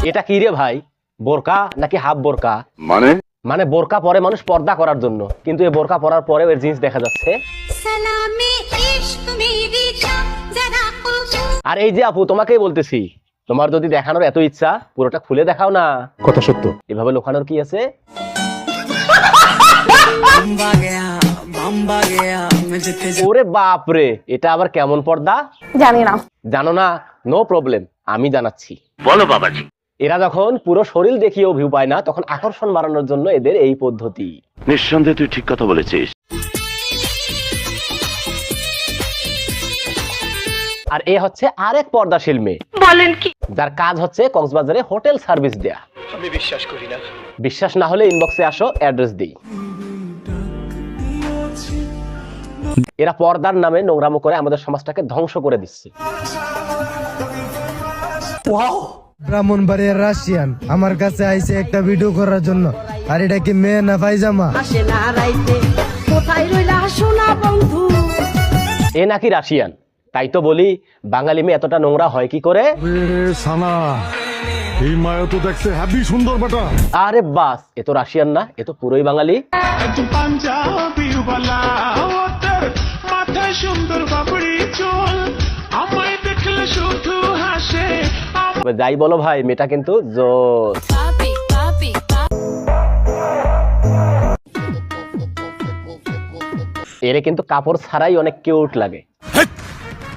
এটা কি রে ভাই, বোরকা নাকি হাফ বোরকা? মানে বোরকা পরে মানুষ পর্দা করার জন্য, কিন্তু এই বোরকা পরার পরেও এর জিন্স দেখা যাচ্ছে। আর এই যে আপু, তোমাকেই বলতেছি, তোমার যদি দেখানোর এত ইচ্ছা, পুরোটা খুলে দেখাও না। কথা সত্য। এভাবে লুকানোর কি আছে? ওরে বাপ রে, এটা আবার কেমন পর্দা? জানি না। জানো না? নো প্রবলেম, আমি জানাচ্ছি। বলো বাবাজি। এরা যখন পুরো শরীর দেখিয়েও ভিউ পায় না, তখন আকর্ষণ বাড়ানোর জন্য এদের এই পদ্ধতি। নিঃসন্দেহে তুই ঠিক কথা বলেছিস। আর এ হচ্ছে আরেক পর্দাশীল মেয়ে, বলেন কি? যার কাজ হচ্ছে কক্সবাজারে হোটেল সার্ভিস দেয়া। আমি বিশ্বাস করি না। বিশ্বাস না হলে ইনবক্সে আসো, অ্যাড্রেস দিই। এরা পর্দার নামে নোংরামো করে আমাদের সমাজটাকে ধ্বংস করে দিচ্ছে। ব্রাহ্মণবাড়িয়ার রাশিয়ান আমার কাছে আইছে একটা ভিডিও করার জন্য। আর এটা কি মেয়ে না পায়জামা? এ নাকি রাশিয়ান, তাই তো বলি বাঙালি মেয়ে এতটা নোংরা হয় কি করে? এই মায়া তো দেখতে হ্যাপি সুন্দর বেটা। আরে বাস, এ তো রাশিয়ান না, এ তো পুরোই বাঙালি। যাই বলো ভাই, মেয়েটা কিন্তু জোস। এরে কিন্তু কাপড় ছাড়াই অনেক কিউট লাগে।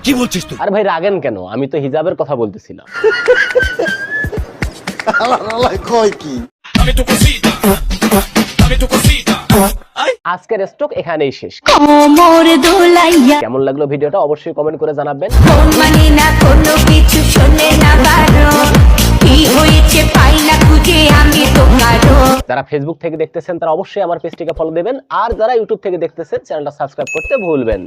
কি বলছিস তুই? আরে ভাই রাগেন কেন? আমি তো হিজাবের কথা বলতেছিলাম। আজকের স্টক এখানেই শেষ। কেমন লাগলো ভিডিওটা অবশ্যই কমেন্ট করে জানাবেন। যারা ফেসবুক থেকে দেখতেছেন তারা অবশ্যই আমার পেজটিকে ফলো দেবেন, আর যারা ইউটিউব থেকে দেখতেছেন চ্যানেলটা সাবস্ক্রাইব করতে ভুলবেন না।